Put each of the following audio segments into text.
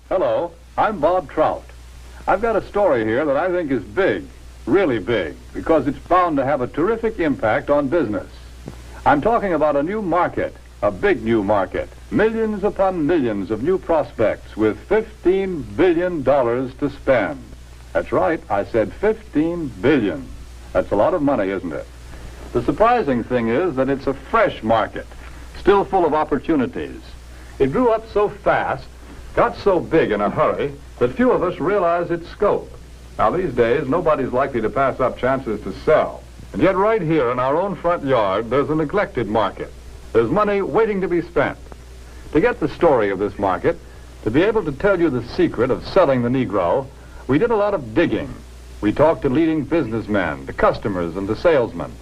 Hello, I'm Bob Trout. I've got a story here that I think is big, really big, because it's bound to have a terrific impact on business. I'm talking about a new market, a big new market, millions upon millions of new prospects with $15 billion to spend. That's right, I said $15 billion. That's a lot of money, isn't it? The surprising thing is that it's a fresh market, still full of opportunities. It grew up so fast, got so big in a hurry, that few of us realize its scope. Now, these days, nobody's likely to pass up chances to sell. And yet right here in our own front yard, there's a neglected market. There's money waiting to be spent. To get the story of this market, to be able to tell you the secret of selling the Negro, we did a lot of digging. We talked to leading businessmen, to customers, and to salesmen.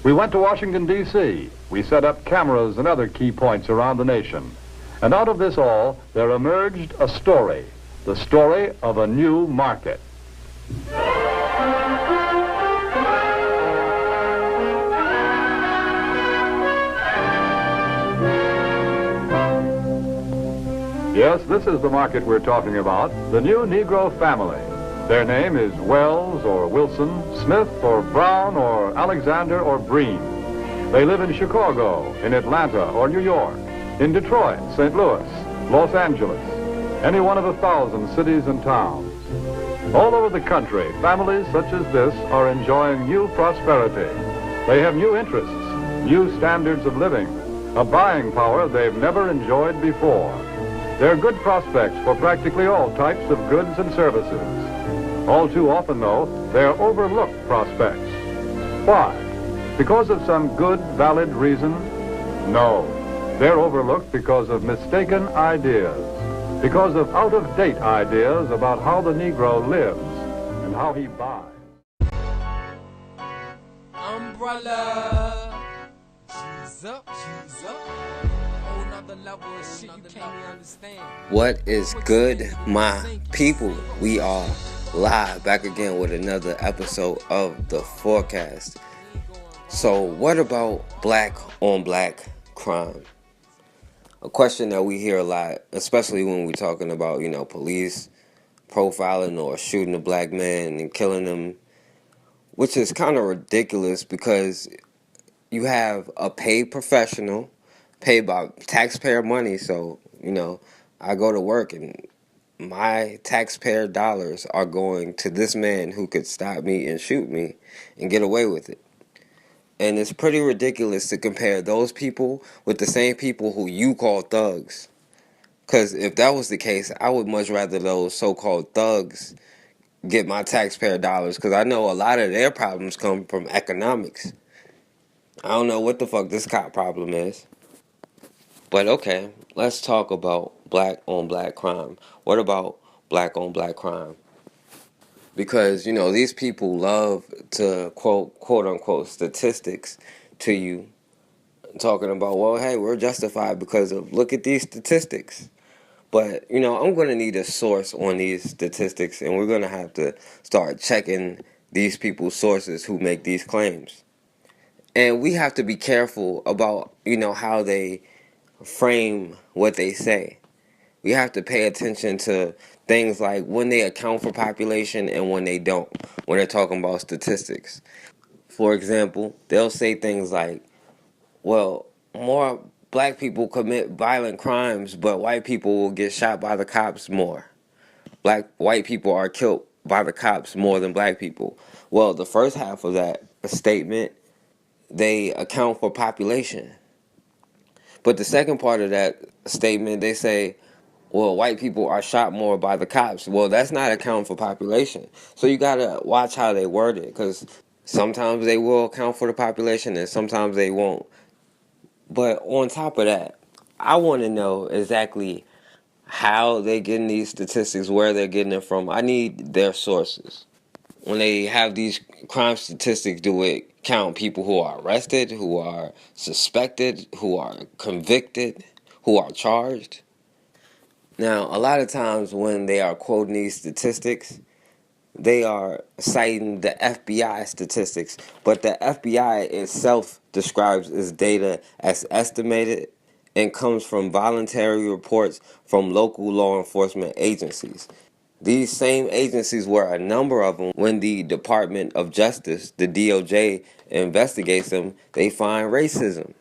We went to Washington, D.C. We set up cameras and other key points around the nation. And out of this all, there emerged a story, the story of a new market. Yes, this is the market we're talking about, the new Negro family. Their name is Wells or Wilson, Smith or Brown or Alexander or Breen. They live in Chicago, in Atlanta or New York, in Detroit, St. Louis, Los Angeles, any one of 1,000 cities and towns. All over the country, families such as this are enjoying new prosperity. They have new interests, new standards of living, a buying power they've never enjoyed before. They're good prospects for practically all types of goods and services. All too often, though, they're overlooked prospects. Why? Because of some good, valid reason? No. They're overlooked because of mistaken ideas, because of out-of-date ideas about how the Negro lives and how he buys. Umbrella, she's up, she's up. Whole nother level of shit you can't even understand. What is good, my people? We are live back again with another episode of The Forecast. So what about black on black crime? A question that we hear a lot, especially when we're talking about, police profiling or shooting a black man and killing him, which is kind of ridiculous because you have a paid professional, paid by taxpayer money. So, I go to work and my taxpayer dollars are going to this man who could stop me and shoot me and get away with it. And it's pretty ridiculous to compare those people with the same people who you call thugs. Because if that was the case, I would much rather those so-called thugs get my taxpayer dollars. Because I know a lot of their problems come from economics. I don't know what the fuck this cop problem is. But okay, let's talk about black on black crime. What about black on black crime? Because, these people love to quote unquote statistics to you, talking about, well, hey, we're justified because of, look at these statistics. But, I'm going to need a source on these statistics, and we're going to have to start checking these people's sources who make these claims. And we have to be careful about, how they frame what they say. We have to pay attention to things like when they account for population and when they don't, when they're talking about statistics. For example, they'll say things like, well, more black people commit violent crimes, but white people will get shot by the cops more. White people are killed by the cops more than black people. Well, the first half of that statement, they account for population. But the second part of that statement, they say, well, white people are shot more by the cops. Well, that's not accounting for population. So you got to watch how they word it, because sometimes they will account for the population and sometimes they won't. But on top of that, I want to know exactly how they're getting these statistics, where they're getting it from. I need their sources. when they have these crime statistics, do it count people who are arrested, who are suspected, who are convicted, who are charged? Now, a lot of times when they are quoting these statistics, they are citing the FBI statistics, but the FBI itself describes its data as estimated and comes from voluntary reports from local law enforcement agencies. These same agencies, were a number of them, when the Department of Justice, the DOJ, investigates them, they find racism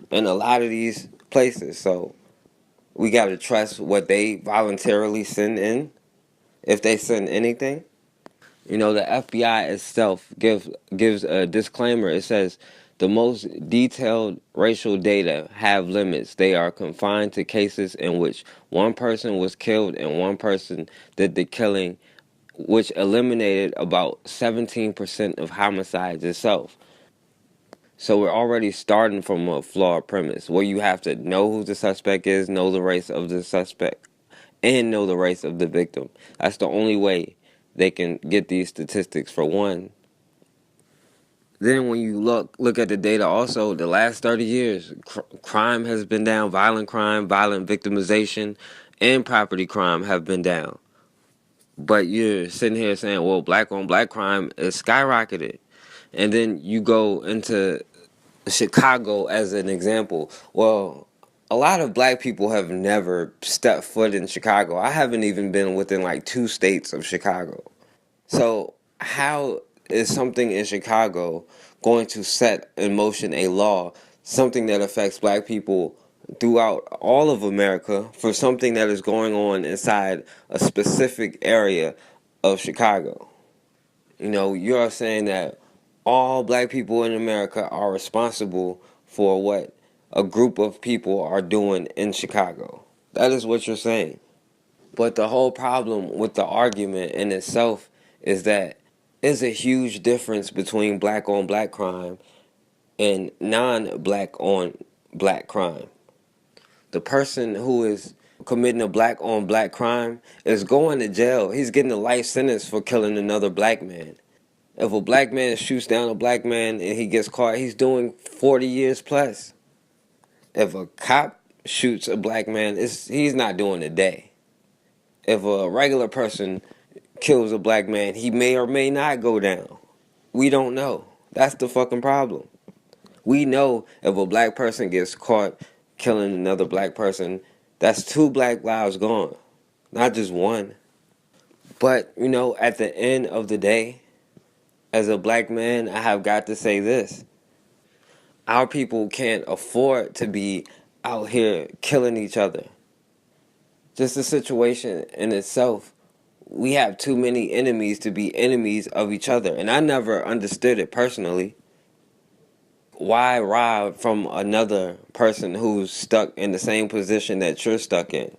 in a lot of these places. So we got to trust what they voluntarily send in, if they send anything. You know, the FBI itself gives a disclaimer. It says the most detailed racial data have limits. They are confined to cases in which one person was killed and one person did the killing, which eliminated about 17% of homicides itself. So we're already starting from a flawed premise where you have to know who the suspect is, know the race of the suspect, and know the race of the victim. That's the only way they can get these statistics, for one. Then when you look at the data also, the last 30 years, crime has been down. Violent crime, violent victimization, and property crime have been down. But you're sitting here saying, well, black on black crime is skyrocketed. And then you go into Chicago as an example. Well, a lot of black people have never stepped foot in Chicago. I haven't even been within like 2 states of Chicago. So how is something in Chicago going to set in motion a law, something that affects black people throughout all of America, for something that is going on inside a specific area of Chicago? You know, you're saying that all black people in America are responsible for what a group of people are doing in Chicago. That is what you're saying. But the whole problem with the argument in itself is that there's a huge difference between black on black crime and non-black on black crime. The person who is committing a black on black crime is going to jail. He's getting a life sentence for killing another black man. If a black man shoots down a black man and he gets caught, he's doing 40 years plus. If a cop shoots a black man, he's not doing a day. If a regular person kills a black man, he may or may not go down. We don't know. That's the fucking problem. We know if a black person gets caught killing another black person, that's 2 black lives gone, not just one. But, you know, at the end of the day, as a black man, I have got to say this. Our people can't afford to be out here killing each other. Just the situation in itself, we have too many enemies to be enemies of each other. And I never understood it personally. Why rob from another person who's stuck in the same position that you're stuck in?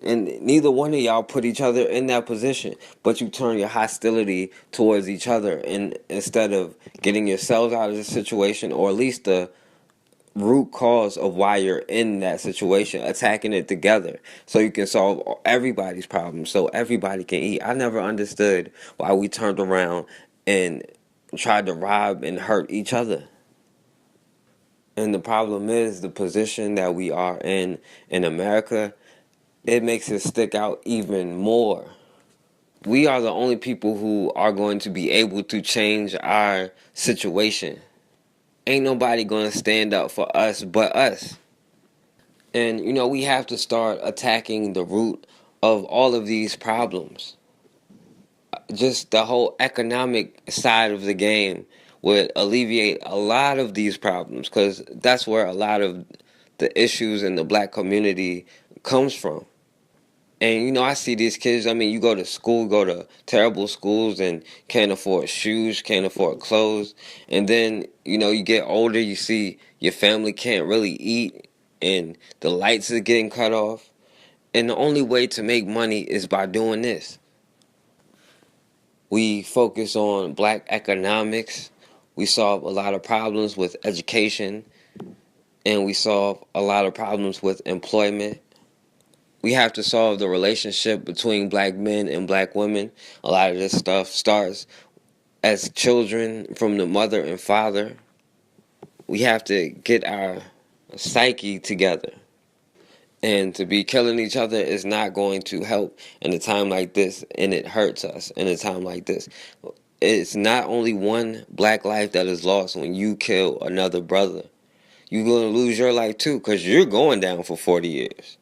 And neither one of y'all put each other in that position, but you turn your hostility towards each other, and instead of getting yourselves out of the situation, or at least the root cause of why you're in that situation, attacking it together so you can solve everybody's problems, so everybody can eat. I never understood why we turned around and tried to rob and hurt each other. And the problem is the position that we are in America. It makes it stick out even more. We are the only people who are going to be able to change our situation. Ain't nobody going to stand up for us but us. And, you know, we have to start attacking the root of all of these problems. Just the whole economic side of the game would alleviate a lot of these problems, because that's where a lot of the issues in the black community comes from. And, you know, I see these kids, I mean, you go to school, go to terrible schools and can't afford shoes, can't afford clothes. And then, you know, you get older, you see your family can't really eat and the lights are getting cut off. And the only way to make money is by doing this. We focus on black economics. We solve a lot of problems with education. And we solve a lot of problems with employment. we have to solve the relationship between black men and black women. A lot of this stuff starts as children from the mother and father. We have to get our psyche together. And to be killing each other is not going to help in a time like this, and it hurts us in a time like this. It's not only one black life that is lost when you kill another brother. You're going to lose your life too, because you're going down for 40 years.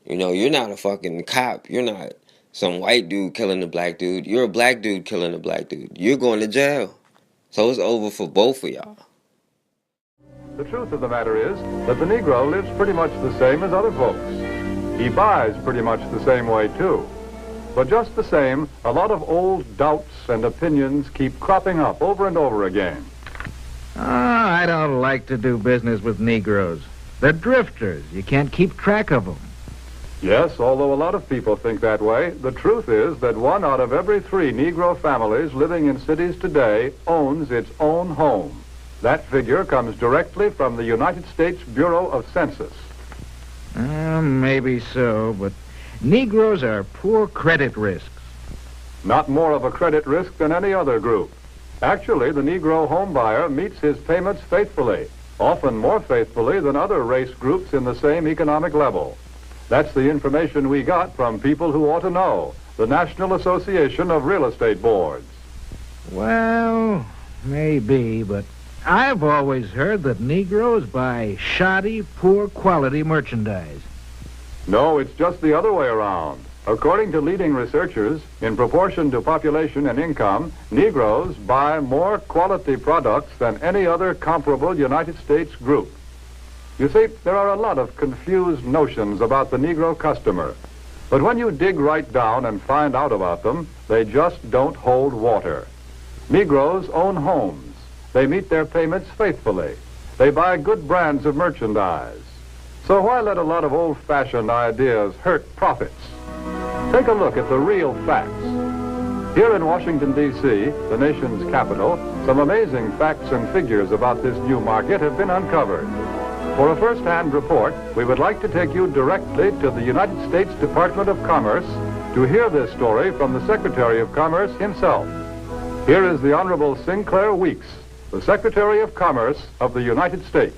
You know, you're not a fucking cop. You're not some white dude killing a black dude. You're a black dude killing a black dude. You're going to jail. So it's over for both of y'all. The truth of the matter is that the Negro lives pretty much the same as other folks. He buys pretty much the same way, too. But just the same, a lot of old doubts and opinions keep cropping up over and over again. I don't like to do business with Negroes. They're drifters. You can't keep track of them. Yes, although a lot of people think that way, the truth is that 1 out of every 3 Negro families living in cities today owns its own home. That figure comes directly from the United States Bureau of Census. Maybe so, but Negroes are poor credit risks. Not more of a credit risk than any other group. Actually, the Negro homebuyer meets his payments faithfully, often more faithfully than other race groups in the same economic level. That's the information we got from people who ought to know, the National Association of Real Estate Boards. Well, maybe, but I've always heard that Negroes buy shoddy, poor-quality merchandise. No, it's just the other way around. According to leading researchers, in proportion to population and income, Negroes buy more quality products than any other comparable United States group. You see, there are a lot of confused notions about the Negro customer. But when you dig right down and find out about them, they just don't hold water. Negroes own homes. They meet their payments faithfully. They buy good brands of merchandise. So why let a lot of old-fashioned ideas hurt profits? Take a look at the real facts. Here in Washington, D.C., the nation's capital, some amazing facts and figures about this new market have been uncovered. For a first-hand report, we would like to take you directly to the United States Department of Commerce to hear this story from the Secretary of Commerce himself. Here is the Honorable Sinclair Weeks, the Secretary of Commerce of the United States.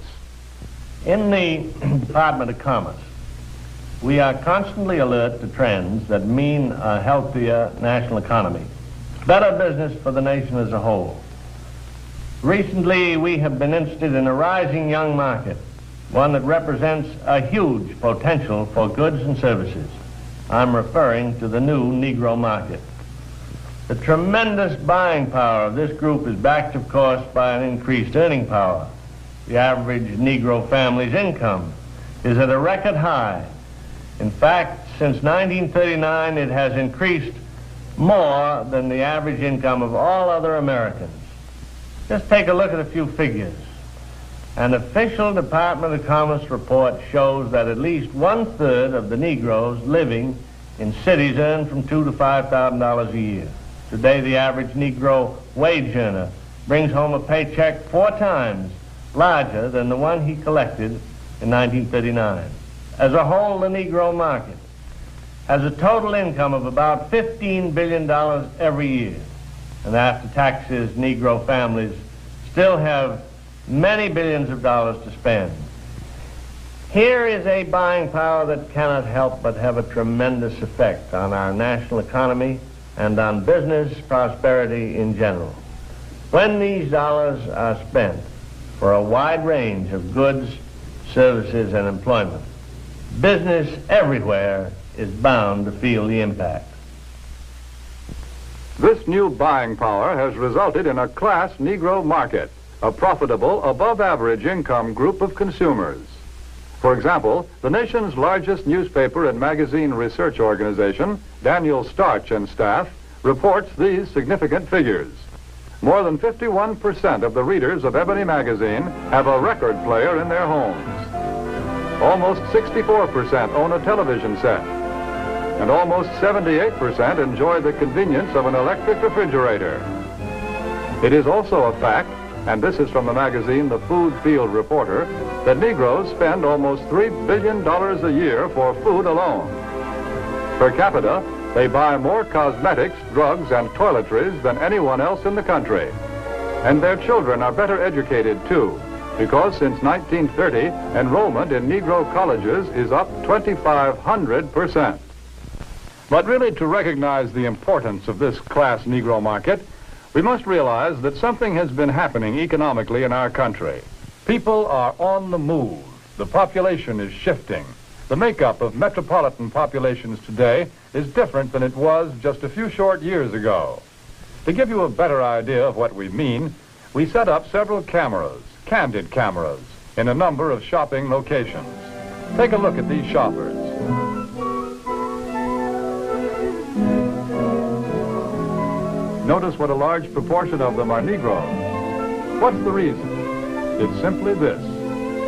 In the Department of Commerce, we are constantly alert to trends that mean a healthier national economy, better business for the nation as a whole. Recently, we have been interested in a rising young market, one that represents a huge potential for goods and services. I'm referring to the new Negro market. The tremendous buying power of this group is backed, of course, by an increased earning power. The average Negro family's income is at a record high. In fact, since 1939, it has increased more than the average income of all other Americans. Just take a look at a few figures. An official Department of Commerce report shows that at least 1/3 of the Negroes living in cities earn from $2,000 to $5,000 a year. Today, the average Negro wage earner brings home a paycheck 4 times larger than the one he collected in 1939. As a whole, the Negro market has a total income of about $15 billion every year. And after taxes, Negro families still have many billions of dollars to spend. Here is a buying power that cannot help but have a tremendous effect on our national economy and on business prosperity in general. When these dollars are spent for a wide range of goods, services, and employment, business everywhere is bound to feel the impact. This new buying power has resulted in a class Negro market, a profitable, above-average income group of consumers. For example, the nation's largest newspaper and magazine research organization, Daniel Starch and Staff, reports these significant figures. More than 51% of the readers of Ebony magazine have a record player in their homes. Almost 64% own a television set. And almost 78% enjoy the convenience of an electric refrigerator. It is also a fact and this is from the magazine The Food Field Reporter, that Negroes spend almost $3 billion a year for food alone. Per capita, they buy more cosmetics, drugs, and toiletries than anyone else in the country. And their children are better educated, too, because since 1930, enrollment in Negro colleges is up 2,500%. But really, to recognize the importance of this class Negro market, we must realize that something has been happening economically in our country. People are on the move. The population is shifting. The makeup of metropolitan populations today is different than it was just a few short years ago. To give you a better idea of what we mean, we set up several cameras, candid cameras, in a number of shopping locations. Take a look at these shoppers. Notice what a large proportion of them are Negroes. What's the reason? It's simply this.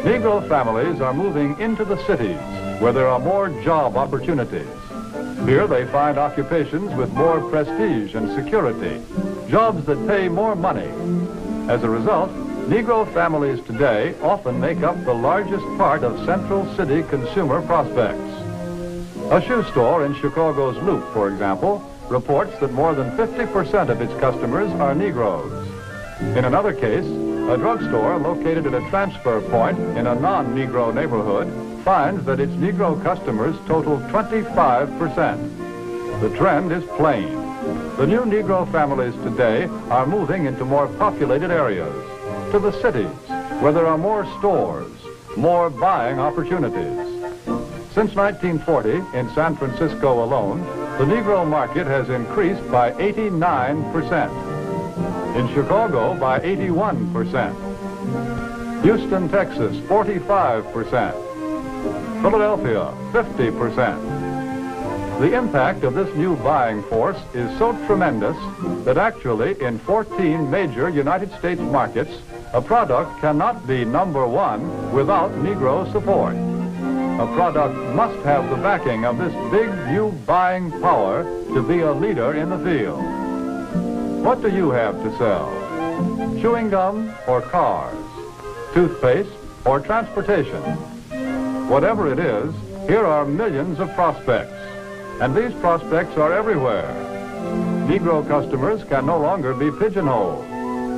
Negro families are moving into the cities where there are more job opportunities. Here they find occupations with more prestige and security, jobs that pay more money. As a result, Negro families today often make up the largest part of Central City consumer prospects. A shoe store in Chicago's Loop, for example, reports that more than 50% of its customers are Negroes. In another case, a drugstore located at a transfer point in a non-Negro neighborhood finds that its Negro customers total 25%. The trend is plain. The new Negro families today are moving into more populated areas, to the cities, where there are more stores, more buying opportunities. Since 1940, in San Francisco alone, the Negro market has increased by 89%. In Chicago, by 81%. Houston, Texas, 45%. Philadelphia, 50%. The impact of this new buying force is so tremendous that actually in 14 major United States markets, a product cannot be number one without Negro support. A product must have the backing of this big new buying power to be a leader in the field. What do you have to sell? Chewing gum or cars? Toothpaste or transportation? Whatever it is, here are millions of prospects, and these prospects are everywhere. Negro customers can no longer be pigeonholed.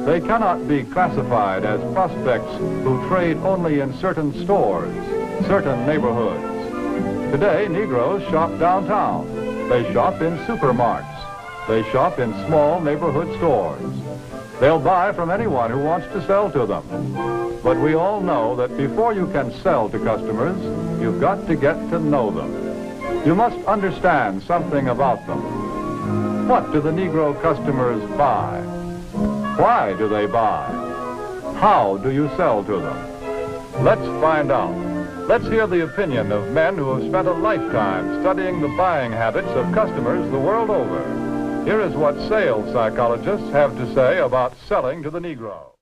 They cannot be classified as prospects who trade only in certain stores, certain neighborhoods. Today, Negroes shop downtown. They shop in supermarkets. They shop in small neighborhood stores. They'll buy from anyone who wants to sell to them. But we all know that before you can sell to customers, you've got to get to know them. You must understand something about them. What do the Negro customers buy? Why do they buy? How do you sell to them? Let's find out. Let's hear the opinion of men who have spent a lifetime studying the buying habits of customers the world over. Here is what sales psychologists have to say about selling to the Negro.